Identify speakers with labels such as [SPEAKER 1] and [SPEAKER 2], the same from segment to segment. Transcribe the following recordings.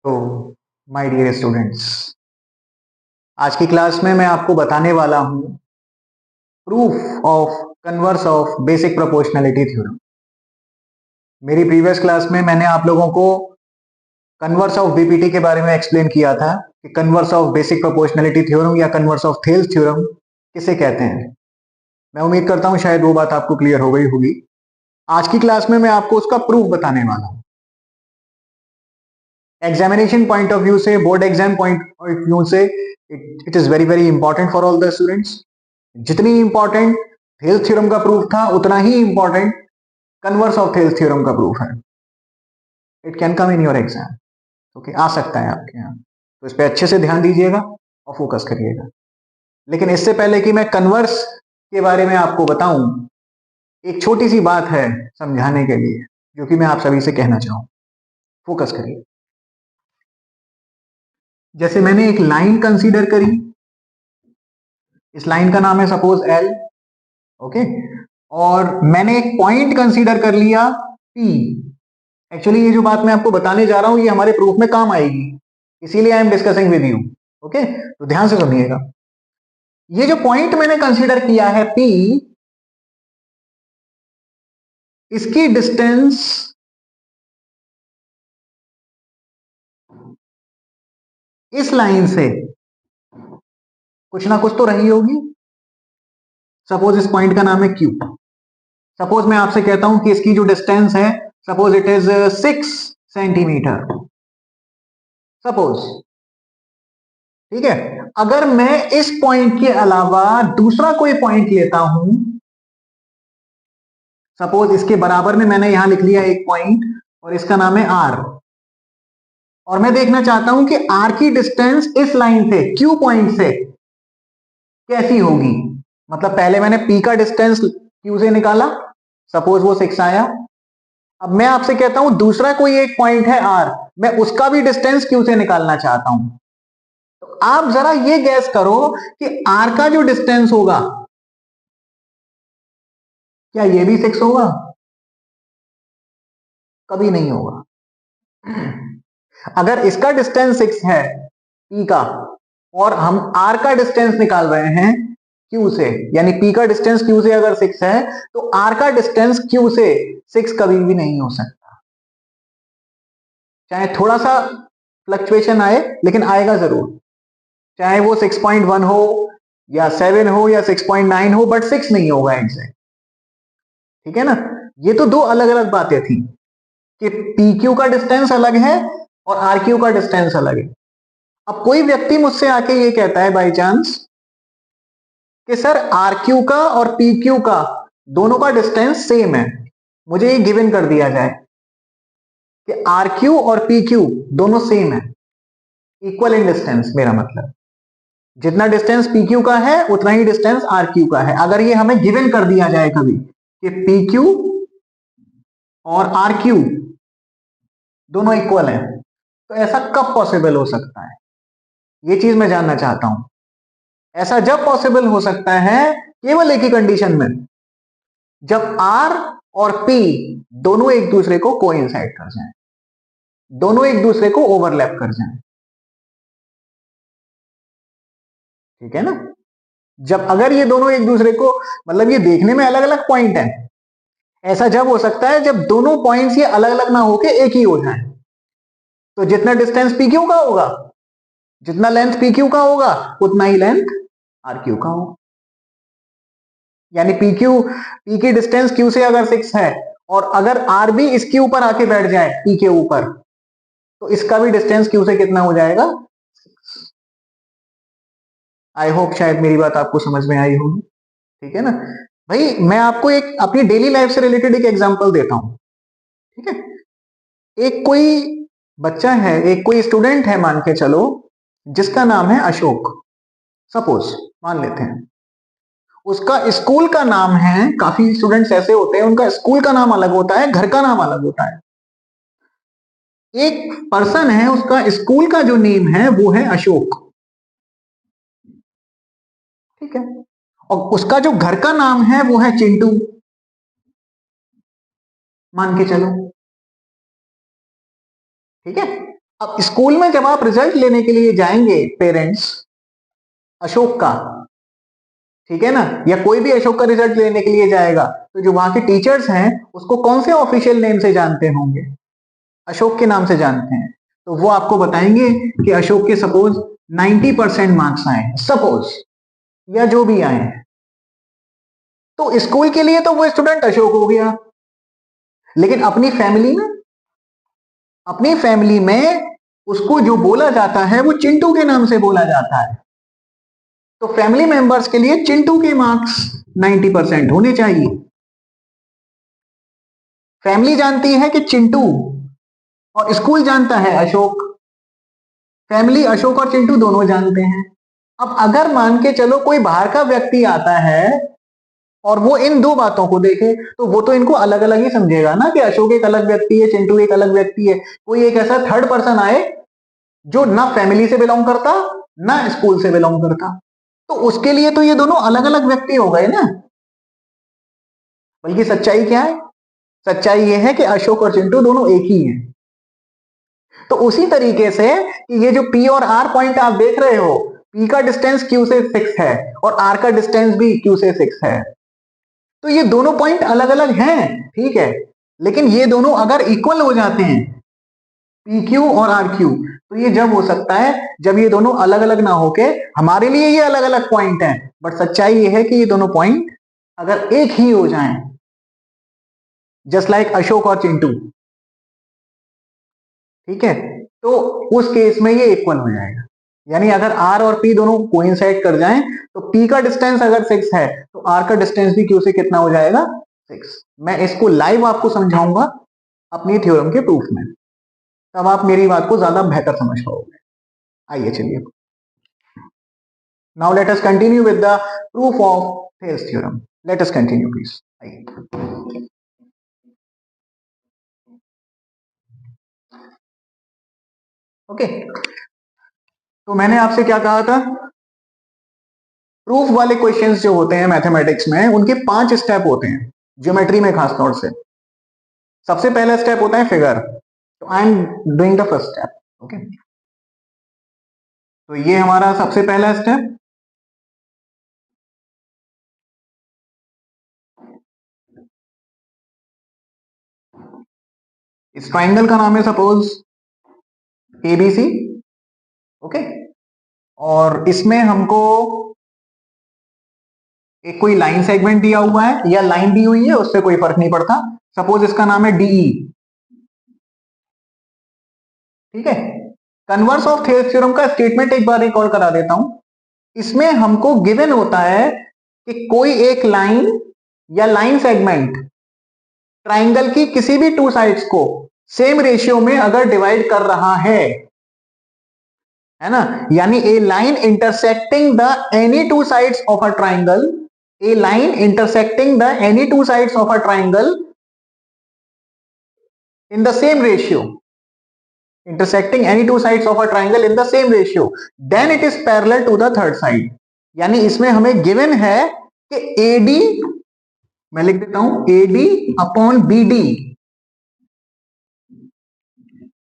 [SPEAKER 1] तो my dear students, आज की क्लास में मैं आपको बताने वाला हूं proof of converse of basic proportionality theorem. मेरी प्रीवियस क्लास में मैंने आप लोगों को कन्वर्स ऑफ बीपीटी के बारे में एक्सप्लेन किया था कि converse of basic proportionality theorem या कन्वर्स ऑफ थेल्स थ्योरम किसे कहते हैं। मैं उम्मीद करता हूं शायद वो बात आपको क्लियर हो गई होगी। आज की क्लास में मैं आपको उसका प्रूफ बताने वाला हूं। एग्जामिनेशन पॉइंट ऑफ व्यू से, board exam point of view से it is very very important for all the students. जितनी इंपॉर्टेंट थेल्स थ्योरम का प्रूफ था उतना ही important converse of Thales theorem का प्रूफ है। It can come in your exam. Okay, आ सकता है आपके यहाँ, तो इस पर अच्छे से ध्यान दीजिएगा और फोकस करिएगा। लेकिन इससे पहले कि मैं कन्वर्स के बारे में आपको बताऊं, एक छोटी सी बात है समझाने के लिए जो कि मैं आप सभी से कहना चाहूं। फोकस करिए। जैसे मैंने एक लाइन कंसीडर करी, इस लाइन का नाम है सपोज एल। ओके, और मैंने एक पॉइंट कंसीडर कर लिया पी। एक्चुअली ये जो बात मैं आपको बताने जा रहा हूं ये हमारे प्रूफ में काम आएगी, इसीलिए I am discussing with you. Okay, तो ध्यान से सुनिएगा। ये जो पॉइंट मैंने कंसीडर किया है पी, इसकी डिस्टेंस इस लाइन से कुछ ना कुछ तो रही होगी। सपोज इस पॉइंट का नाम है क्यू। सपोज मैं आपसे कहता हूं कि इसकी जो डिस्टेंस है, suppose it is 6 centimetre. Suppose, ठीक है। अगर मैं इस पॉइंट के अलावा दूसरा कोई पॉइंट लेता हूं, सपोज इसके बराबर में मैंने यहां लिख लिया एक पॉइंट और इसका नाम है आर, और मैं देखना चाहता हूं कि आर की डिस्टेंस इस लाइन से, क्यू पॉइंट से कैसी होगी। मतलब पहले मैंने पी का डिस्टेंस क्यू से निकाला, सपोज वो 6 आया। अब मैं आपसे कहता हूं दूसरा कोई एक पॉइंट है आर, मैं उसका भी डिस्टेंस क्यू से निकालना चाहता हूं। तो आप जरा ये गैस करो कि आर का जो डिस्टेंस होगा, क्या ये भी 6 होगा? कभी नहीं होगा। अगर इसका डिस्टेंस 6 है पी का, और हम आर का डिस्टेंस निकाल रहे हैं क्यू से, यानी पी का डिस्टेंस क्यू से अगर 6 है तो आर का डिस्टेंस क्यू से 6 कभी भी नहीं हो सकता। चाहे थोड़ा सा फ्लक्चुएशन आए, लेकिन आएगा जरूर। चाहे वो 6.1 हो या 7 हो या 6.9 हो, बट 6 नहीं होगा एग्जैक्ट। ठीक है ना। ये तो दो अलग अलग बातें थी कि पी क्यू का डिस्टेंस अलग है और आर क्यू का डिस्टेंस अलग है। अब कोई व्यक्ति मुझसे आके ये कहता है बाई चांस कि सर आर क्यू का और पी क्यू का दोनों का डिस्टेंस सेम है। मुझे ये गिवन कर दिया जाए कि आर क्यू और पी क्यू दोनों सेम है, इक्वल इन डिस्टेंस। मेरा मतलब जितना डिस्टेंस पी क्यू का है उतना ही डिस्टेंस आर क्यू का है। अगर ये हमें गिवन कर दिया जाए कभी कि पी क्यू और आर क्यू दोनों इक्वल है, तो ऐसा कब पॉसिबल हो सकता है? ये चीज मैं जानना चाहता हूं। ऐसा जब पॉसिबल हो सकता है केवल एक ही कंडीशन में, जब आर और पी दोनों एक दूसरे को कोइंसाइड कर जाएं, दोनों एक दूसरे को ओवरलैप कर जाएं। ठीक है ना। जब अगर ये दोनों एक दूसरे को, मतलब ये देखने में अलग अलग पॉइंट है, ऐसा जब हो सकता है जब दोनों पॉइंट्स ये अलग अलग ना होके एक ही हो जाए। तो जितना डिस्टेंस पी क्यू का होगा, जितना लेंथ पी क्यू का होगा, उतना ही लेंथ आर क्यू का होगा। यानी पी की डिस्टेंस क्यू से अगर 6 है और अगर आर भी इसके ऊपर आके बैठ जाए पी के ऊपर, तो इसका भी डिस्टेंस क्यू से कितना हो जाएगा? आई होप शायद मेरी बात आपको समझ में आई होगी। ठीक है ना भाई। मैं आपको एक अपनी डेली लाइफ से रिलेटेड एक एग्जांपल देता हूं। ठीक है। एक कोई बच्चा है, एक कोई स्टूडेंट है मान के चलो, जिसका नाम है अशोक। सपोज मान लेते हैं उसका स्कूल का नाम है, काफी स्टूडेंट्स ऐसे होते हैं उनका स्कूल का नाम अलग होता है, घर का नाम अलग होता है। एक पर्सन है, उसका स्कूल का जो नेम है वो है अशोक। ठीक है। और उसका जो घर का नाम है वो है चिंटू, मान के चलो। ठीक है। अब स्कूल में जब आप रिजल्ट लेने के लिए जाएंगे पेरेंट्स अशोक का, ठीक है ना, या कोई भी अशोक का रिजल्ट लेने के लिए जाएगा, तो जो वहां के टीचर्स हैं उसको कौन से ऑफिशियल नेम से जानते होंगे? अशोक के नाम से जानते हैं। तो वो आपको बताएंगे कि अशोक के सपोज 90% मार्क्स आए, सपोज, या जो भी आए हैं, तो स्कूल के लिए तो वो स्टूडेंट अशोक हो गया, लेकिन अपनी फैमिली में उसको जो बोला जाता है वो चिंटू के नाम से बोला जाता है। तो फैमिली मेंबर्स के लिए चिंटू के मार्क्स 90% होने चाहिए। फैमिली जानती है कि चिंटू, और स्कूल जानता है अशोक। फैमिली अशोक और चिंटू दोनों जानते हैं। अब अगर मान के चलो कोई बाहर का व्यक्ति आता है और वो इन दो बातों को देखे, तो वो तो इनको अलग अलग ही समझेगा ना, कि अशोक एक अलग व्यक्ति है, चिंटू एक अलग व्यक्ति है। कोई एक ऐसा थर्ड पर्सन आए जो ना फैमिली से बिलोंग करता ना स्कूल से बिलोंग करता, तो उसके लिए तो ये दोनों अलग अलग व्यक्ति हो गए ना। बल्कि सच्चाई क्या है? सच्चाई ये है कि अशोक और चिंटू दोनों एक ही हैं। तो उसी तरीके से ये जो पी और आर पॉइंट आप देख रहे हो, पी का डिस्टेंस क्यू से 6 है और आर का डिस्टेंस भी क्यू से 6 है। तो ये दोनों पॉइंट अलग अलग हैं, ठीक है, लेकिन ये दोनों अगर इक्वल हो जाते हैं, पी क्यू और आर क्यू, तो ये जब हो सकता है जब ये दोनों अलग अलग ना होके हमारे लिए ये अलग अलग पॉइंट हैं, बट सच्चाई ये है कि ये दोनों पॉइंट अगर एक ही हो जाएं, जस्ट लाइक अशोक और चिंटू, ठीक है, तो उस केस में ये इक्वल हो जाएगा। यानी अगर आर और पी दोनों कोइंसाइड कर जाएं, तो पी का डिस्टेंस अगर 6 है तो आर का डिस्टेंस भी क्यू से कितना हो जाएगा? 6। मैं इसको लाइव आपको समझाऊंगा अपनी थ्योरम के प्रूफ में, तब आप मेरी बात को ज्यादा बेहतर समझ पाओगे। आइए चलिए, now let us continue with the proof of Thales theorem. Let us continue please. आइए, ओके, तो मैंने आपसे क्या कहा था? प्रूफ वाले क्वेश्चंस जो होते हैं मैथमेटिक्स में, उनके 5 स्टेप होते हैं, ज्योमेट्री में खास तौर से। सबसे पहला स्टेप होता है फिगर, तो आई am doing the first step, okay. तो ये हमारा सबसे पहला स्टेप, इस ट्राइंगल का नाम है सपोज एबीसी, ओके, और इसमें हमको एक कोई लाइन सेगमेंट दिया हुआ है या लाइन दी हुई है, उससे कोई फर्क नहीं पड़ता। सपोज इसका नाम है डीई, ठीक है। कन्वर्स ऑफ थेल्स थ्योरम का स्टेटमेंट एक बार रिकॉल करा देता हूं। इसमें हमको गिवन होता है कि कोई एक लाइन या लाइन सेगमेंट ट्राइंगल की किसी भी टू साइड्स को सेम रेशियो में अगर डिवाइड कर रहा है ना, यानी a line intersecting the any two sides of a triangle, a line intersecting the any two sides of a triangle in the same ratio, intersecting any two sides of a triangle in the same ratio, then it is parallel to the third side। यानी इसमें हमें given है कि AD, मैं लिख देता हूं, AD upon BD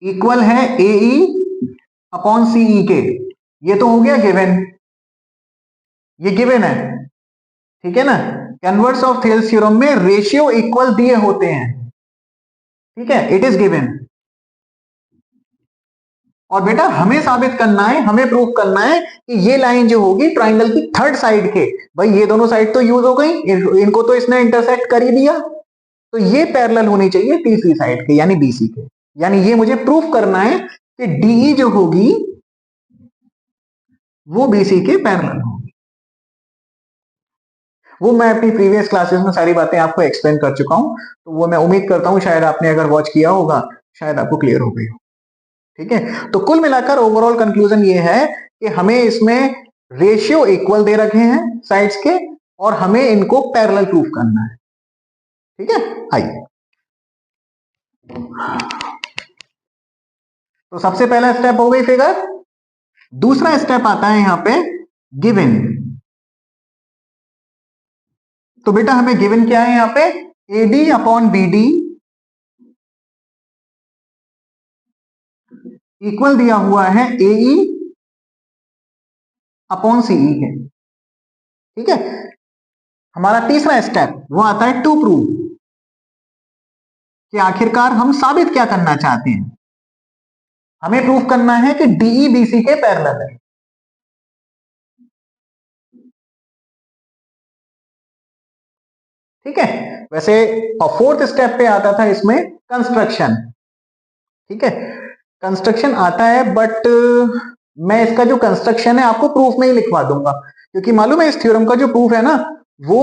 [SPEAKER 1] equal है AE अपॉन CE के। ये तो हो गया गिवन, ये गिवन है, ठीक है ना। कन्वर्स ऑफ थेल्स थ्योरम में रेशियो इक्वल दिए होते हैं, ठीक है, इट इज गिवन। और बेटा हमें साबित करना है, हमें प्रूफ करना है कि ये लाइन जो होगी ट्राइंगल की थर्ड साइड के, भाई ये दोनों साइड तो यूज हो गई, इनको तो इसने इंटरसेक्ट कर ही दिया, तो ये पैरेलल होनी चाहिए तीसरी साइड के यानी बीसी के। यानी ये मुझे प्रूफ करना है कि डीई जो होगी वो बीसी के पैरेलल होगी। वो मैं अपनी प्रीवियस क्लासेस में सारी बातें आपको एक्सप्लेन कर चुका हूं, तो वो मैं उम्मीद करता हूं शायद आपने अगर वॉच किया होगा शायद आपको क्लियर हो गई हो, ठीक है। तो कुल मिलाकर ओवरऑल कंक्लूजन ये है कि हमें इसमें रेशियो इक्वल दे रखे हैं साइड्स के और हमें इनको पैरेलल प्रूफ करना है, ठीक है। आइए, तो सबसे पहला स्टेप हो गई फिगर। दूसरा स्टेप आता है यहां पे गिवन। तो बेटा हमें गिवन क्या है यहां पे? एडी अपॉन बीडी इक्वल दिया हुआ है AE अपॉन CE के। ठीक है, हमारा तीसरा स्टेप वो आता है टू प्रूव, कि आखिरकार हम साबित क्या करना चाहते हैं। हमें प्रूफ करना है कि DE BC के पैरेलल है। ठीक है, वैसे और फोर्थ स्टेप पे आता था इसमें कंस्ट्रक्शन। ठीक है, कंस्ट्रक्शन आता है, बट मैं इसका जो कंस्ट्रक्शन है आपको प्रूफ में ही लिखवा दूंगा, क्योंकि मालूम है इस थ्योरम का जो प्रूफ है ना वो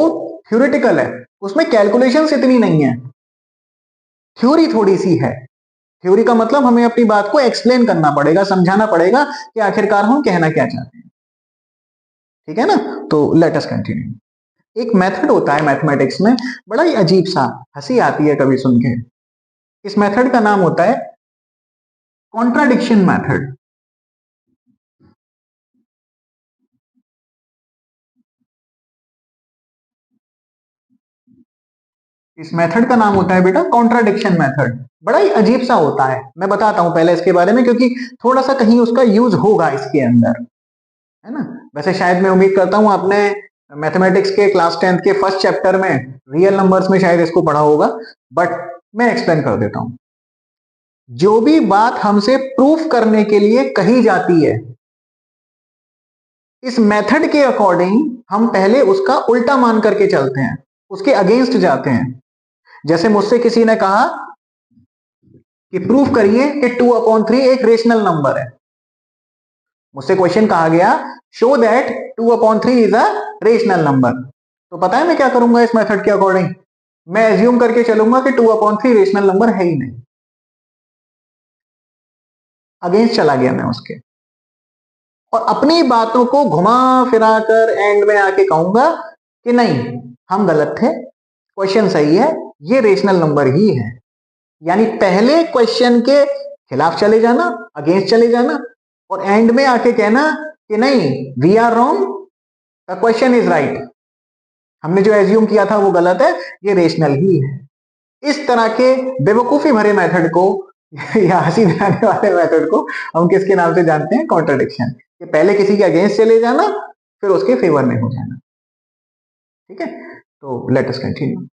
[SPEAKER 1] थ्योरेटिकल है, उसमें कैलकुलेशंस इतनी नहीं है, थ्योरी थोड़ी सी है। थ्योरी का मतलब हमें अपनी बात को एक्सप्लेन करना पड़ेगा, समझाना पड़ेगा कि आखिरकार हम कहना क्या चाहते हैं। ठीक है ना, तो लेट अस कंटिन्यू। एक मेथड होता है मैथमेटिक्स में, बड़ा ही अजीब सा, हंसी आती है कभी सुन के। इस मेथड का नाम होता है कॉन्ट्राडिक्शन मेथड। इस मेथड का नाम होता है बेटा कॉन्ट्राडिक्शन मेथड। बड़ा ही अजीब सा होता है, मैं बताता हूं पहले इसके बारे में, क्योंकि थोड़ा सा कहीं उसका यूज होगा इसके अंदर, है ना। वैसे शायद मैं उम्मीद करता हूं आपने मैथमेटिक्स के क्लास 10th के फर्स्ट चैप्टर में रियल नंबर्स में शायद इसको पढ़ा होगा, बट मैं एक्सप्लेन कर देता हूं। जो भी बात हमसे प्रूफ करने के लिए कही जाती है, इस मेथड के अकॉर्डिंग हम पहले उसका उल्टा मान करके चलते हैं, उसके अगेंस्ट जाते हैं। जैसे मुझसे किसी ने कहा कि प्रूफ करिए कि 2/3 एक रेशनल नंबर है। मुझसे क्वेश्चन कहा गया show that 2/3 is a rational number. तो पता है मैं क्या करूंगा इस मेथड के अकॉर्डिंग? मैं एज्यूम करके चलूंगा कि 2/3 रेशनल नंबर है ही नहीं। अगेंस्ट चला गया मैं उसके, और अपनी बातों को घुमा फिरा कर एंड में आके कहूंगा कि नहीं, हम गलत थे, क्वेश्चन सही है, ये रेशनल नंबर ही है। यानी पहले क्वेश्चन के खिलाफ चले जाना, अगेंस्ट चले जाना, और एंड में आके कहना कि नहीं, we are wrong, the question is right, हमने जो एज्यूम किया था वो गलत है, ये रेशनल ही है। इस तरह के बेवकूफी भरे मेथड को या हंसी दिलाने वाले मेथड को हम किसके नाम से जानते हैं? कॉन्ट्रडिक्शन। कि पहले किसी के अगेंस्ट चले जाना, फिर उसके फेवर में हो जाना। ठीक है, तो लेट अस कंटिन्यू।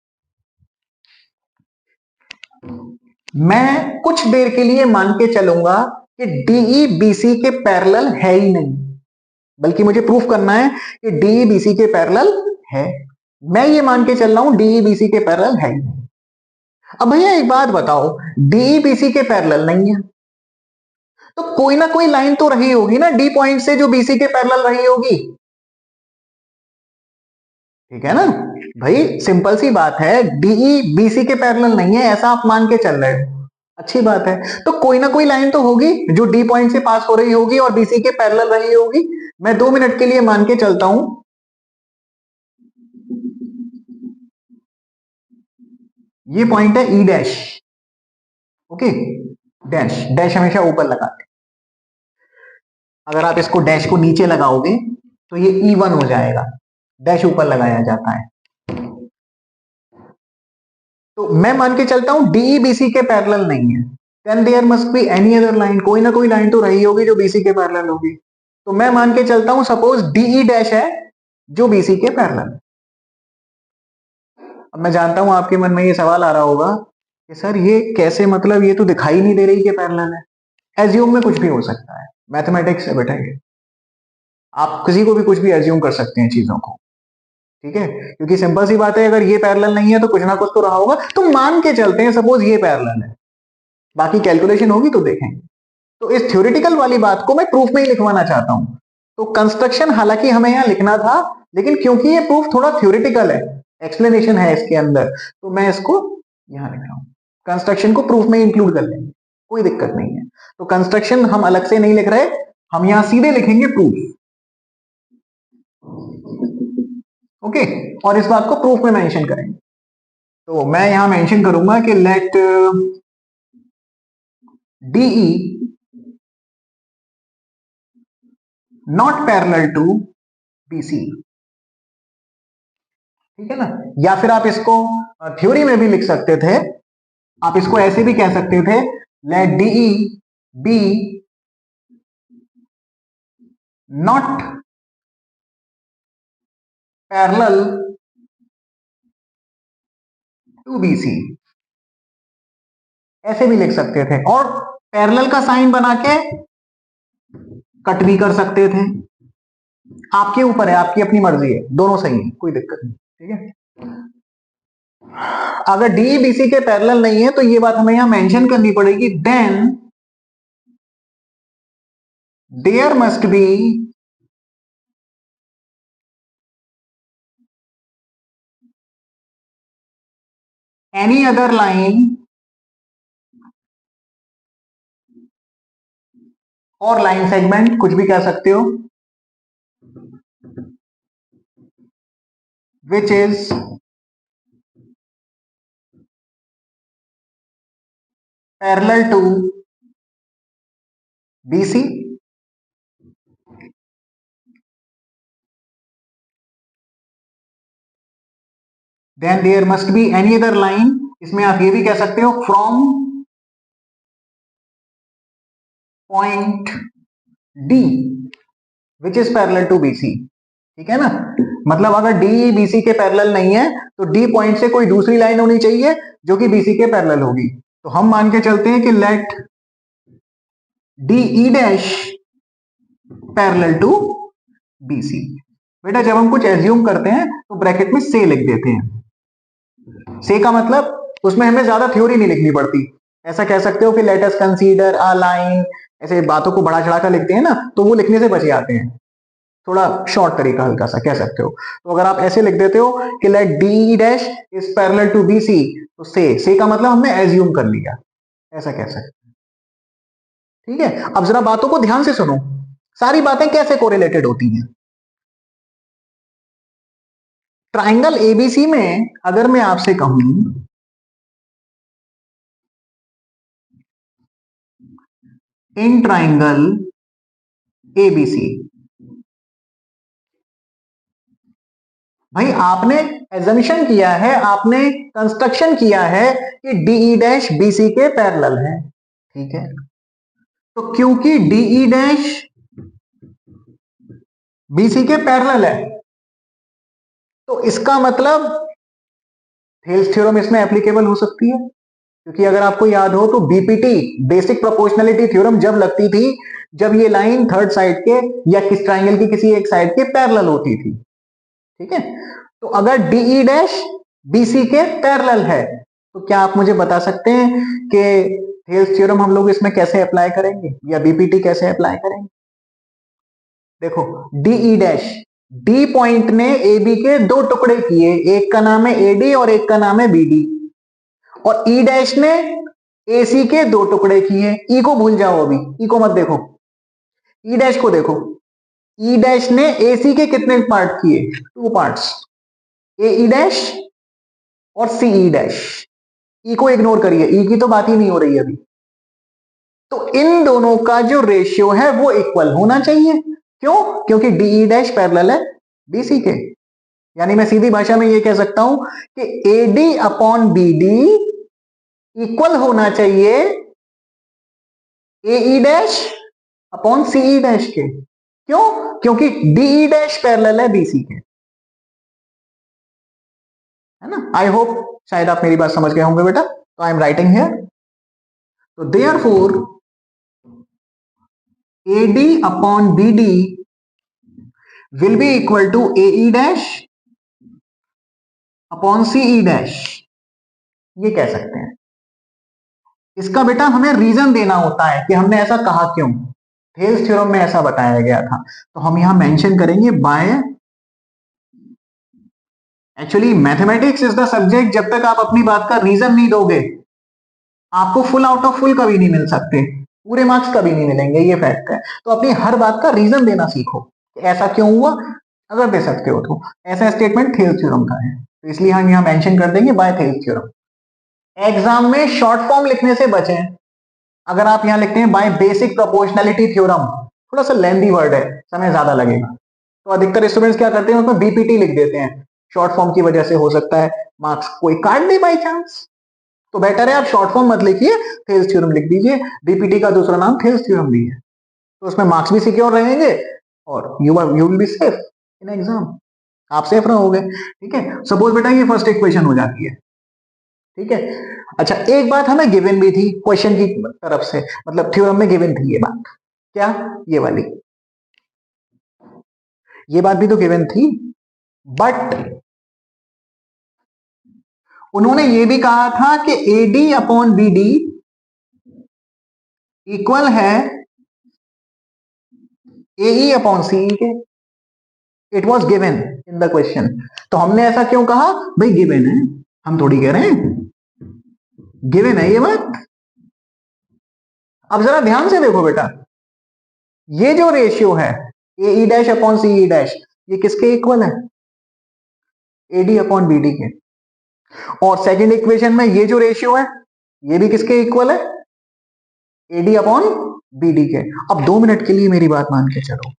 [SPEAKER 1] मैं कुछ देर के लिए मान के चलूंगा कि डीई बीसी के पैरेलल है ही नहीं, बल्कि मुझे प्रूफ करना है कि डीई बीसी के पैरेलल है। मैं ये मान के चल रहा हूं डीई बीसी के पैरेलल है ही नहीं। अब भैया एक बात बताओ, डीई बीसी के पैरेलल नहीं है तो कोई ना कोई लाइन तो रही होगी ना डी पॉइंट से जो बीसी के पैरेलल रही होगी। ठीक है ना भाई, सिंपल सी बात है, डीई बीसी के पैरेलल नहीं है ऐसा आप मान के चल रहे हो, अच्छी बात है। तो कोई ना कोई लाइन तो होगी जो डी पॉइंट से पास हो रही होगी और बीसी के पैरेलल रही होगी। मैं 2 मिनट के लिए मान के चलता हूं, ये पॉइंट है ई डैश। ओके, डैश डैश हमेशा ऊपर लगाते, अगर आप इसको डैश को नीचे लगाओगे तो ये E1 हो जाएगा, डैश ऊपर लगाया जाता है। तो मैं मान के चलता हूं डीई बीसी के पैरेलल नहीं है, then there must be any other line, कोई ना कोई लाइन तो रही होगी जो बीसी के पैरेलल होगी। तो मैं मान के चलता हूं सपोज डीई डैश है जो बीसी के पैरेलल। अब मैं जानता हूं आपके मन में ये सवाल आ रहा होगा कि सर ये कैसे, मतलब ये तो दिखाई नहीं दे रही कि पैरेलल है। एज्यूम में कुछ भी हो सकता है, मैथमेटिक्स है बेटा ये, आप किसी को भी कुछ भी एज्यूम कर सकते हैं चीजों को। ठीक है, क्योंकि सिंपल सी बात है, अगर ये पैरेलल नहीं है तो कुछ ना कुछ तो रहा होगा। तो मान के चलते हैं सपोज ये पैरेलल है, बाकी कैलकुलेशन होगी तो देखेंगे। तो इस थ्योरेटिकल वाली बात को मैं प्रूफ में ही लिखवाना चाहता हूं। तो कंस्ट्रक्शन हालांकि हमें यहां लिखना था, लेकिन क्योंकि ये प्रूफ थोड़ा थ्योरेटिकल है, एक्सप्लेनेशन है इसके अंदर, तो मैं इसको यहां लिख रहा हूं। कंस्ट्रक्शन को प्रूफ में इंक्लूड कर लेंगे, कोई दिक्कत नहीं है। तो कंस्ट्रक्शन हम अलग से नहीं लिख रहे, हम यहां सीधे लिखेंगे प्रूफ। ओके, और इस बात को प्रूफ में मेंशन करेंगे। तो मैं यहां मेंशन करूंगा कि let DE not parallel to BC. ठीक है ना, या फिर आप इसको थ्योरी में भी लिख सकते थे, आप इसको ऐसे भी कह सकते थे, let DE be not parallel to BC, ऐसे भी लिख सकते थे, और पैरेलल का साइन बना के कट भी कर सकते थे। आपके ऊपर है, आपकी अपनी मर्जी है, दोनों सही है, कोई दिक्कत नहीं, ठीक है। अगर डी बीसी के पैरेलल नहीं है तो ये बात हमें यहां मेंशन करनी पड़ेगी, then there must be any other line और लाइन सेगमेंट, कुछ भी कह सकते हो, which is parallel to BC, then there must be any other line, इसमें आप ये भी कह सकते हो from point D which is parallel to BC, ठीक है ना। मतलब अगर D BC के पैरेलल नहीं है तो D पॉइंट से कोई दूसरी लाइन होनी चाहिए जो कि BC के पैरेलल होगी। तो हम मान के चलते हैं कि let DE dash parallel to BC। बेटा जब हम कुछ एज्यूम करते हैं तो ब्रैकेट में से लिख देते हैं। से का मतलब उसमें हमें ज्यादा थ्योरी नहीं लिखनी पड़ती। ऐसा कह सकते हो कि let us consider a line, ऐसे बातों को बढ़ा चढ़ा कर लिखते हैं ना, तो वो लिखने से बचे आते हैं। थोड़ा शॉर्ट तरीका हल्का सा कह सकते हो। तो अगर आप ऐसे लिख देते हो कि let D dash is parallel to BC, तो से का मतलब हमने एज्यूम कर लिया, ऐसा कह सकते हैं, ठीक है। अब जरा बातों को ध्यान से सुनो, सारी बातें कैसे कोरिलेटेड होती हैं। ट्राइंगल एबीसी में अगर मैं आपसे कहूं इन ट्राइंगल एबीसी, भाई आपने एजम्पशन किया है, आपने कंस्ट्रक्शन किया है कि डीई डैश बीसी के पैरेलल है, ठीक है। तो क्योंकि डीई डैश बीसी के पैरेलल है, तो इसका मतलब थेल्स थ्योरम इसमें एप्लीकेबल हो सकती है। क्योंकि अगर आपको याद हो तो बीपीटी बेसिक प्रोपोर्शनलिटी थ्योरम जब लगती थी जब ये लाइन थर्ड साइड के या किस ट्राइंगल की किसी एक साइड के पैरेलल होती थी, ठीक है। तो अगर डीई डैश बीसी के पैरेलल है तो क्या आप मुझे बता सकते हैं कि थेल्स थ्योरम हम लोग इसमें कैसे अप्लाई करेंगे या बीपीटी कैसे अप्लाई करेंगे। देखो डीई डैश, डी पॉइंट ने ए बी के दो टुकड़े किए, एक का नाम है एडी और एक का नाम है बीडी, और ई डैश ने ए सी के दो टुकड़े किए। ई को भूल जाओ, अभी ई को मत देखो, ई डैश को देखो। ई डैश ने ए सी के कितने पार्ट किए, टू पार्ट्स, ए ई डैश और सी ई डैश। ई को इग्नोर करिए, ई की तो बात ही नहीं हो रही अभी। तो इन दोनों का जो रेशियो है वो इक्वल होना चाहिए। क्यों? क्योंकि डीई डैश पैरेलल है बीसी के। यानी मैं सीधी भाषा में ये कह सकता हूं कि एडी अपॉन बीडी इक्वल होना चाहिए एई डैश अपॉन सीई डैश के। क्यों? क्योंकि डीई डैश पैरेलल है बीसी के, है ना। आई होप शायद आप मेरी बात समझ गए होंगे बेटा। तो आई एम राइटिंग हियर, तो therefore AD upon BD will be equal to AE dash upon CE dash, ये कह सकते हैं। इसका बेटा हमें रीजन देना होता है कि हमने ऐसा कहा क्यों, थेल्स थ्योरम में ऐसा बताया गया था। तो हम यहां मेंशन करेंगे by, actually mathematics is the subject, जब तक आप अपनी बात का रीजन नहीं दोगे आपको फुल आउट ऑफ फुल कभी नहीं मिल सकते, पूरे मार्क्स कभी नहीं मिलेंगे, ये फैक्ट है। तो अपनी हर बात का रीजन देना सीखो, ऐसा क्यों हुआ, अगर दे सकते हो तो। ऐसा स्टेटमेंट थेल्स थ्योरम का है, तो इसलिए हम यहां मेंशन कर देंगे बाय थेल्स थ्योरम। एग्जाम में शॉर्ट फॉर्म लिखने से बचें। अगर आप यहां लिखते हैं बाय बेसिक प्रोपोर्शनलिटी थ्योरम, थोड़ा सा लेंथी वर्ड है, समय ज्यादा लगेगा, तो अधिकतर स्टूडेंट्स क्या करते हैं उसमें बीपीटी लिख देते हैं, शॉर्ट फॉर्म की वजह से हो सकता है मार्क्स कोई काट दे बाई चांस। तो बेटर है आप शॉर्ट फॉर्म मत लिखिए, थेल्स थ्योरम लिख दीजिए। बीपीटी का दूसरा नाम थेल्स थ्योरम भी है, तो उसमें मार्क्स भी सिक्योर रहेंगे और you will be safe in exam, आप सेफ रहोगे। ठीक है, सपोज बेटा ये फर्स्ट इक्वेशन हो जाती है। ठीक है, अच्छा एक बात हमें गिवन भी थी क्वेश्चन की तरफ से, मतलब थ्योरम में गिवन थी ये बात, क्या, ये वाली, ये बात भी तो गिवन थी, बट उन्होंने ये भी कहा था कि AD अपॉन BD इक्वल है AE अपॉन CE के। It was given in the question. तो हमने ऐसा क्यों कहा, भाई गिवन है, हम थोड़ी कह रहे हैं, गिवन है ये बात। अब जरा ध्यान से देखो बेटा, ये जो रेशियो है AE dash upon CE dash, ये किसके इक्वल है, AD अपॉन BD के। और सेकंड इक्वेशन में ये जो रेशियो है ये भी किसके इक्वल है, AD अपॉन BD के। अब 2 मिनट के लिए मेरी बात मान के चलो,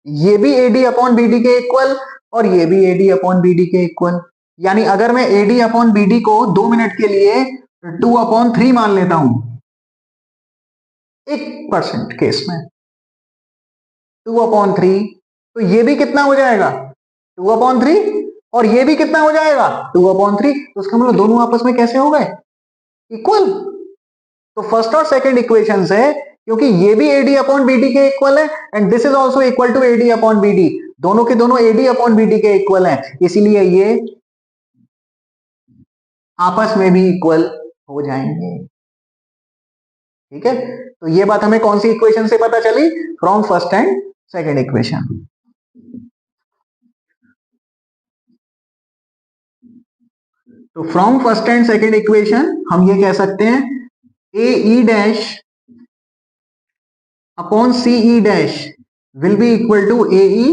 [SPEAKER 1] ये भी AD अपॉन BD के इक्वल और ये भी AD अपॉन BD के इक्वल, यानी अगर मैं AD अपॉन BD को 2 मिनट के लिए 2/3 मान लेता हूं 1% केस में, 2/3, तो ये भी कितना हो जाएगा 2/3 और ये भी कितना हो जाएगा 2/3, तो उसका मतलब दोनों आपस में कैसे हो गए, इक्वल। तो फर्स्ट और सेकंड इक्वेशन से, क्योंकि ये भी AD अपॉन BD के इक्वल है and this is also equal to AD upon BD, दोनों के दोनों AD अपॉन BD के इक्वल है, इसीलिए ये आपस में भी इक्वल हो जाएंगे। ठीक है, तो ये बात हमें कौन सी इक्वेशन से पता चली, from first and second equation. तो from first and second equation हम ये कह सकते हैं AE dash upon CE dash will be equal to AE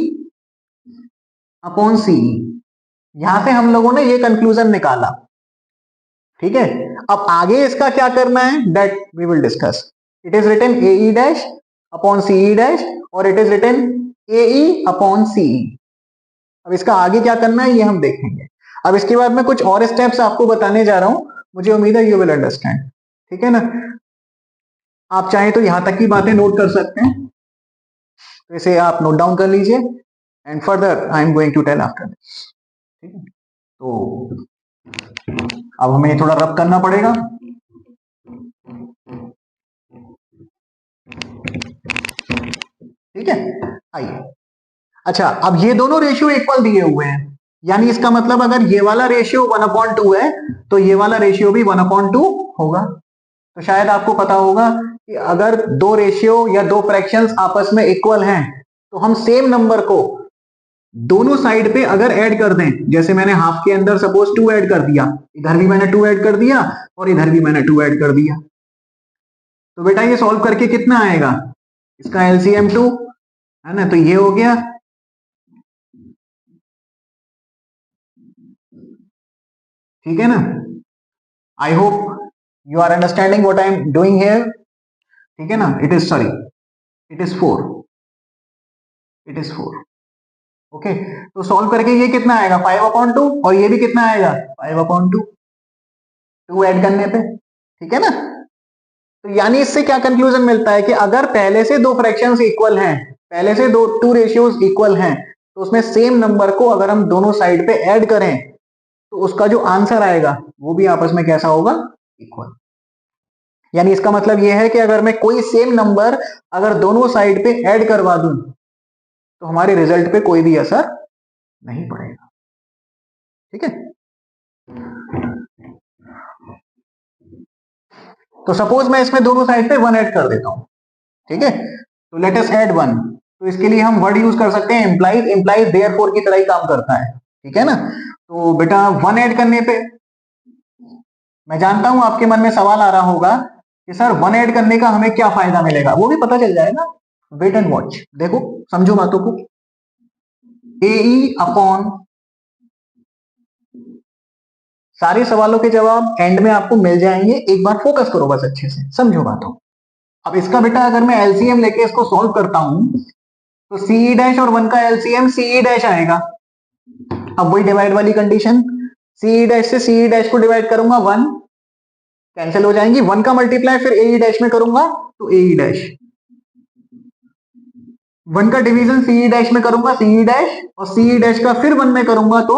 [SPEAKER 1] upon CE। यहां से हम लोगों ने ये कंक्लूजन निकाला। ठीक है, अब आगे इसका क्या करना है, that we will discuss. It is written AE dash upon CE dash और it is written AE upon CE। अब इसका आगे क्या करना है ये हम देखेंगे। अब इसके बाद मैं कुछ और स्टेप्स आपको बताने जा रहा हूं, मुझे उम्मीद है यू विल अंडरस्टैंड। ठीक है ना, आप चाहें तो यहां तक की बातें नोट कर सकते हैं, तो इसे आप नोट डाउन कर लीजिए and further I am going to tell after this. ठीक है, तो अब हमें थोड़ा रब करना पड़ेगा। ठीक है, आइए। अच्छा, अब ये दोनों रेशियो इक्वल दिए हुए हैं, यानी इसका मतलब अगर ये वाला रेशियो 1/2 है तो ये वाला रेशियो भी 1/2 होगा। तो शायद आपको पता होगा कि अगर दो रेशियो या दो फ्रैक्शंस आपस में इक्वल हैं तो हम सेम नंबर को दोनों साइड पे अगर ऐड कर दें, जैसे मैंने हाफ के अंदर सपोज 2 ऐड कर दिया, इधर भी मैंने 2 ऐड कर दिया और इधर भी मैंने 2 ऐड कर दिया, तो बेटा ये सॉल्व करके कितना आएगा, इसका एलसीएम 2 है ना, तो ये हो गया। ठीक है ना, I hope you are understanding what I am doing here. ठीक है ना, it is sorry, it is 4, it is 4। Okay, तो सॉल्व करके ये कितना आएगा 5/2 और ये भी कितना आएगा 5/2, 2 ऐड करने पे। ठीक है ना, तो यानी इससे क्या कंक्लूजन मिलता है कि अगर पहले से दो फ्रैक्शंस इक्वल हैं, पहले से टू रेशियोज इक्वल हैं, तो उसमें सेम नंबर को अगर हम दोनों साइड पे ऐड करें तो उसका जो आंसर आएगा वो भी आपस में कैसा होगा, इक्वल। यानी इसका मतलब यह है कि अगर मैं कोई सेम नंबर अगर दोनों साइड पे ऐड करवा दूं तो हमारे रिजल्ट पे कोई भी असर नहीं पड़ेगा। ठीक है, तो सपोज मैं इसमें दोनों साइड पे 1 ऐड कर देता हूं। ठीक है, तो लेट अस ऐड 1, तो इसके लिए हम वर्ड यूज कर सकते हैं इंप्लाइज, इंप्लाइज देयरफॉर की तरह ही काम करता है। ठीक है ना, तो बेटा 1 ऐड करने पे मैं जानता हूं आपके मन में सवाल आ रहा होगा कि सर 1 ऐड करने का हमें क्या फायदा मिलेगा, वो भी पता चल जाएगा। वेट एंड वॉच, देखो समझो बातों को। AE अपॉन, सारे सवालों के जवाब एंड में आपको मिल जाएंगे, एक बार फोकस करो बस, अच्छे से समझो बातों। अब इसका बेटा अगर मैं एलसीएम लेके इसको सॉल्व करता हूं तो CE डैश और 1 का एलसीएम CE डैश आएगा। अब वही डिवाइड वाली कंडीशन, CE डैश से CE डैश को डिवाइड करूंगा 1 कैंसिल हो जाएंगी, 1 का मल्टीप्लाई फिर AE डैश में करूंगा तो AE डैश, 1 का डिवीजन सीई डैश में करूंगा सीई डैश, और सीई डैश का फिर 1 में करूंगा तो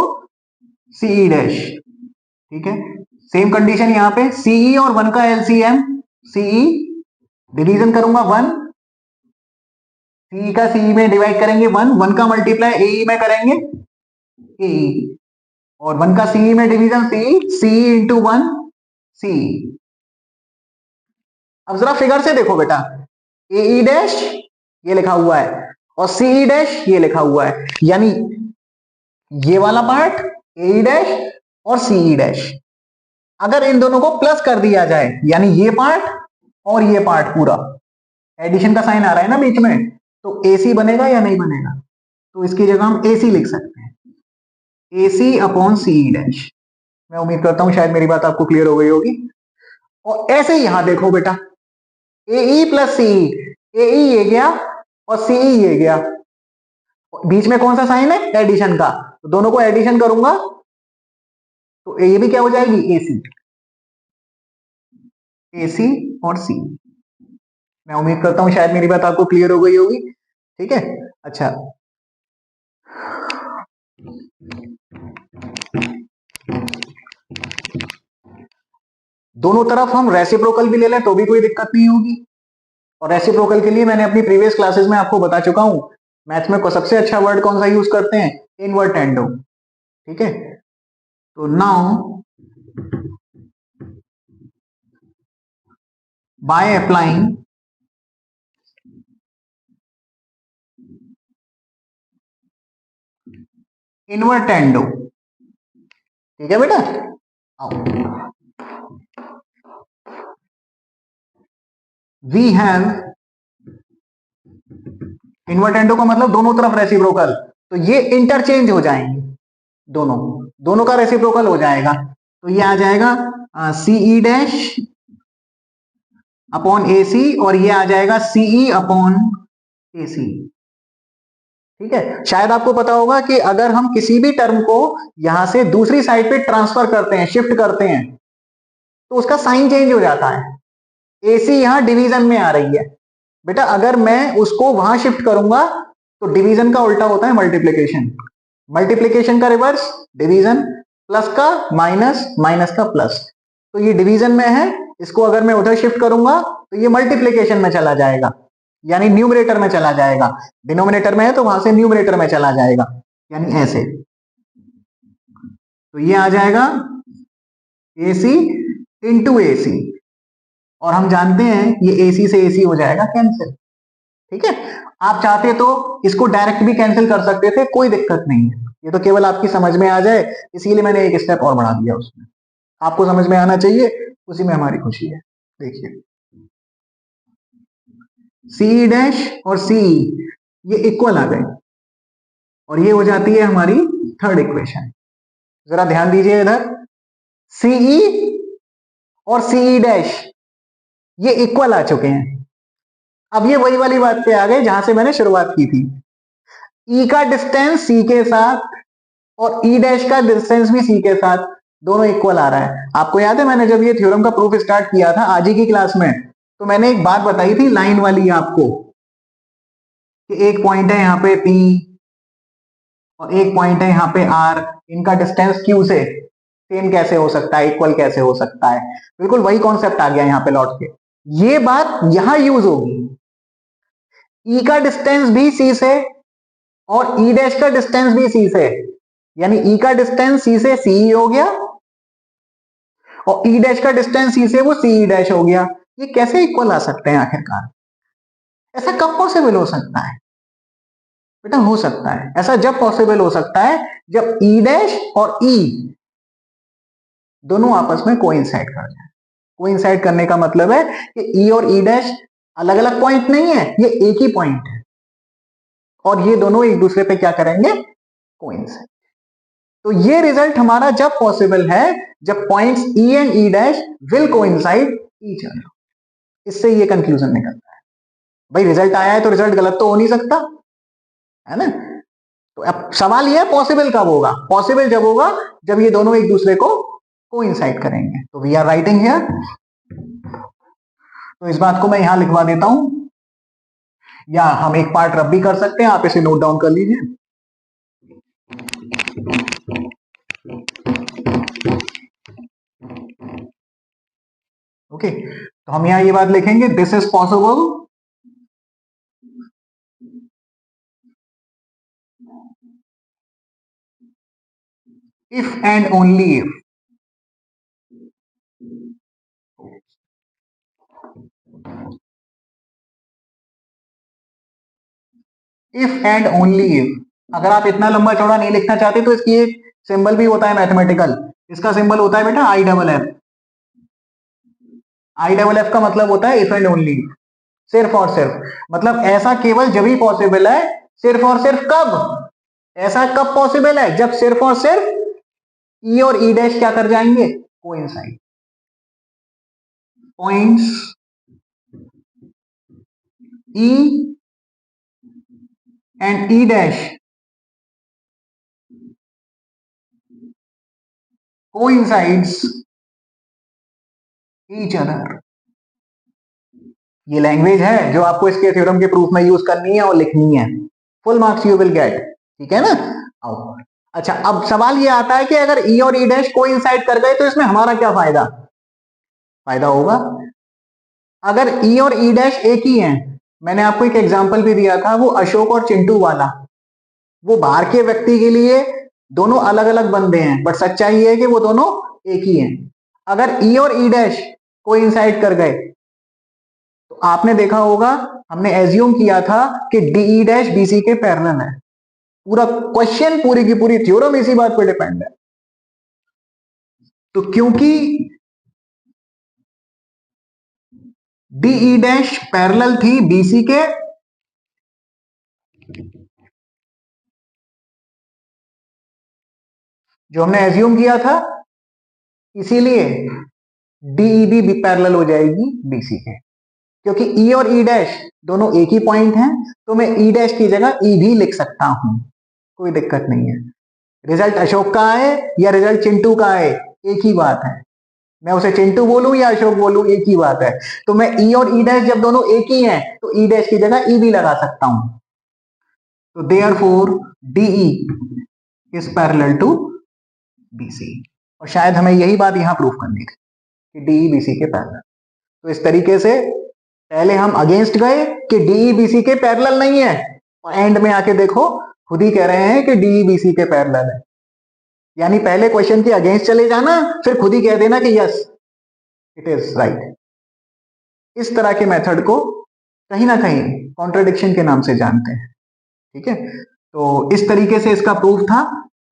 [SPEAKER 1] सीई डैश। ठीक है, सेम कंडीशन यहां पे, सीई और 1 का एलसीएम, सीई डिवीजन करूंगा 1, सीई का सीई में डिवाइड करेंगे 1, 1 का मल्टीप्लाई एई में करेंगे एई, और 1 का सीई में division CE, CE into 1 CE. अब जरा फिगर से देखो बेटा, एई डैश ये लिखा हुआ है और सीई डैश ये लिखा हुआ है, यानी ये वाला पार्ट एई डैश और सीई डैश, अगर इन दोनों को प्लस कर दिया जाए, यानी ये पार्ट और ये पार्ट पूरा, एडिशन का साइन आ रहा है ना बीच में, तो एसी बनेगा या नहीं बनेगा? तो इसकी जगह हम एसी लिख सकते हैं, एसी अपॉन सीई डैश। मैं उम्मीद करता हूं शायद मेरी बात आपको क्लियर हो गई होगी। और ऐसे ही यहां देखो बेटा, एई प्लस सीई, एई ये गया और सीई ये गया, बीच में कौन सा साइन है? एडिशन का, तो दोनों को एडिशन करूंगा तो ये भी क्या हो जाएगी? एसी, एसी और सी। मैं उम्मीद करता हूं शायद मेरी बात आपको क्लियर हो गई होगी। ठीक है, अच्छा दोनों तरफ हम रेसिप्रोकल भी ले लें तो भी कोई दिक्कत नहीं होगी, और रेसिप्रोकल के लिए मैंने अपनी प्रीवियस क्लासेस में आपको बता चुका हूं, मैथ्स में को सबसे अच्छा वर्ड कौन सा यूज करते हैं? इनवर्टेंडो। ठीक है, तो नाउ बाय अप्लाइंग इनवर्टेंडो, ठीक है बेटा, आओ, वी हैव, इनवर्टेंडो का मतलब दोनों तरफ रेसिप्रोकल, तो ये इंटरचेंज हो जाएंगे, दोनों दोनों का रेसिप्रोकल हो जाएगा, तो ये आ जाएगा सीई डैश अपॉन एसी, और ये आ जाएगा सीई अपॉन एसी। ठीक है, शायद आपको पता होगा कि अगर हम किसी भी टर्म को यहां से दूसरी साइड पे ट्रांसफर करते हैं, शिफ्ट करते हैं, तो उसका साइन चेंज हो जाता है। एसी यहां डिवीजन में आ रही है बेटा, अगर मैं उसको वहां शिफ्ट करूंगा तो डिवीजन का उल्टा होता है मल्टीप्लीकेशन, मल्टीप्लीकेशन का रिवर्स डिवीजन, प्लस का माइनस, माइनस का प्लस, तो ये डिवीजन में है, इसको अगर मैं उधर शिफ्ट करूंगा तो ये मल्टीप्लीकेशन में चला जाएगा, यानी न्यूमरेटर में चला जाएगा, डिनोमिनेटर में है तो वहां से न्यूमरेटर में चला जाएगा, यानी ऐसे, तो ये आ जाएगा एसी इंटू एसी, और हम जानते हैं ये एसी से एसी हो जाएगा कैंसिल। ठीक है, आप चाहते तो इसको डायरेक्ट भी कैंसिल कर सकते थे, कोई दिक्कत नहीं है, ये तो केवल आपकी समझ में आ जाए इसीलिए मैंने एक स्टेप और बढ़ा दिया उसमें, आपको समझ में आना चाहिए, उसी में हमारी खुशी है। देखिए सी डैश और सी ये इक्वल आ गए, और ये हो जाती है हमारी थर्ड इक्वेशन। जरा ध्यान दीजिए इधर, सीई और सीई डैश ये इक्वल आ चुके हैं। अब ये वही वाली बात पे आ गए जहां से मैंने शुरुआत की थी, ई का डिस्टेंस सी के साथ और ई डैश का डिस्टेंस भी सी के साथ, दोनों इक्वल आ रहा है। आपको याद है मैंने जब ये थ्योरम का प्रूफ स्टार्ट किया था आज ही की क्लास में, तो मैंने एक बात बताई थी लाइन वाली आपको, कि एक पॉइंट है यहाँ पे P और एक पॉइंट है यहाँ पे R, इनका डिस्टेंस Q से सेम कैसे हो सकता है, इक्वल कैसे हो सकता है, बिल्कुल वही कॉन्सेप्ट आ गया यहाँ पे लौट के, ये बात यहां यूज होगी, E का डिस्टेंस भी C से और E डैश का डिस्टेंस भी C से, यानी E का डिस्टेंस C से CE हो गया और E डैश का डिस्टेंस C से वो CE डैश हो गया, ये कैसे इक्वल आ सकते हैं आखिरकार? ऐसा कब पॉसिबल हो सकता है बेटा? हो सकता है ऐसा जब पॉसिबल हो सकता है जब E डैश और E दोनों आपस में कोइंसाइड कर जाए। कोइंसाइड करने का मतलब है कि E और E डैश अलग अलग पॉइंट नहीं है, ये एक ही पॉइंट है, और ये दोनों एक दूसरे पे क्या करेंगे? कोइंसाइड। तो ये रिजल्ट हमारा जब पॉसिबल है जब points E and E dash will coincide each other. इससे ये कंक्लूजन निकलता है। भाई रिजल्ट आया है तो रिजल्ट गलत तो हो नहीं सकता, है ना? तो अब सवाल ये है पॉसिबल कब होगा? पॉसिबल जब होगा जब ये दोनों एक दूसरे को कोइंसाइड करेंगे। तो वी आर राइटिंग हियर, तो इस बात को मैं यहां लिखवा देता हूं, या हम एक पार्ट रब भी कर सकते हैं, आप इसे नोट डाउन कर लीजिए। ओके, तो हम यहां ये बात लिखेंगे, this is possible if and only if and only if. अगर आप इतना लंबा चौड़ा नहीं लिखना चाहते तो इसकी एक सिंबल भी होता है मैथमेटिकल, इसका सिंबल होता है बेटा I double F. I double F का मतलब होता है इफ एंड ओनली, सिर्फ और सिर्फ, मतलब ऐसा केवल जब ही पॉसिबल है, सिर्फ और सिर्फ कब, ऐसा कब पॉसिबल है जब सिर्फ और सिर्फ ई और ई डैश क्या कर जाएंगे, coincide, points E and E dash coincides each other। ये लैंग्वेज है जो आपको इसके थ्योरम के प्रूफ में यूज करनी है और लिखनी है, full marks you will get, ठीक है ना। आओ, अच्छा अब सवाल ये आता है कि अगर ई और ई डैश कोइंसाइड कर गए तो इसमें हमारा क्या फायदा, फायदा होगा अगर ई और ई डैश एक ही हैं। मैंने आपको एक एग्जांपल भी दिया था, वो अशोक और चिंटू वाला, वो बाहर के व्यक्ति के लिए दोनों अलग अलग बंदे हैं, बट सच्चाई है कि वो दोनों एक ही हैं। अगर ई और ई डैश कोइंसाइड कर गए तो आपने देखा होगा, हमने एज्यूम किया था कि डीई डैश बीसी के पैरेलल है। पूरा क्वेश्चन, पूरी की पूरी थ्योरम इसी बात पर डिपेंड है। तो क्योंकि डीई डैश पैरेलल थी बीसी के, जो हमने एज्यूम किया था, इसीलिए डीई भी पैरेलल हो जाएगी बीसी के। क्योंकि ई और ई डैश दोनों एक ही पॉइंट हैं, तो मैं ई डैश की जगह ई भी लिख सकता हूं, कोई दिक्कत नहीं है। रिजल्ट अशोक का आए या रिजल्ट चिंटू का आए, एक ही बात है, मैं उसे चिंटू बोलूं या अशोक बोलूं, एक ही बात है। तो मैं ई और ई डैश जब दोनों एक ही हैं तो ई डैश की जगह ई भी लगा सकता हूं। तो therefore DE is parallel to BC, और शायद हमें यही बात यहां प्रूफ करनी थी कि डीई बीसी के पैरेलल। तो इस तरीके से पहले हम अगेंस्ट गए कि डीई बीसी के पैरेलल नहीं है, और एंड में आके देखो खुद ही कह रहे हैं कि डीई बीसी के पैरेलल है। यानी पहले क्वेश्चन के अगेंस्ट चले जाना, फिर खुद ही कह देना कि यस इट इज राइट। इस तरह के मेथड को कहीं ना कहीं कॉन्ट्रडिक्शन के नाम से जानते हैं, ठीक है। तो इस तरीके से इसका प्रूफ था।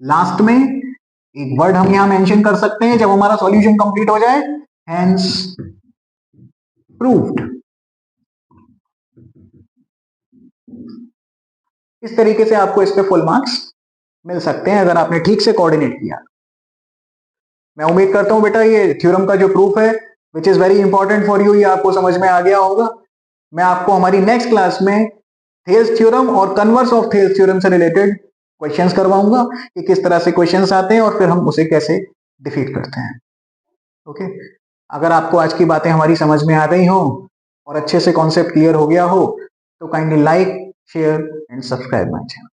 [SPEAKER 1] लास्ट में एक वर्ड हम यहां मेंशन कर सकते हैं जब हमारा सॉल्यूशन कंप्लीट हो जाए, हेंस प्रूव्ड। इस तरीके से आपको इस पे फुल मार्क्स मिल सकते हैं अगर आपने ठीक से कोऑर्डिनेट किया। मैं उम्मीद करता हूं बेटा ये थ्योरम का जो प्रूफ है which is very important for you, ये आपको समझ में आ गया होगा। मैं आपको हमारी नेक्स्ट क्लास में थेल्स थ्योरम और कन्वर्स ऑफ थेल्स थ्योरम से रिलेटेड क्वेश्चंस करवाऊंगा कि किस तरह से क्वेश्चंस आते हैं और फिर हम उसे कैसे डिफीट करते हैं। ओके, अगर आपको आज की बातें हमारी समझ में आ गई हो और अच्छे से कॉन्सेप्ट क्लियर हो गया हो तो kindly like, share and subscribe my channel.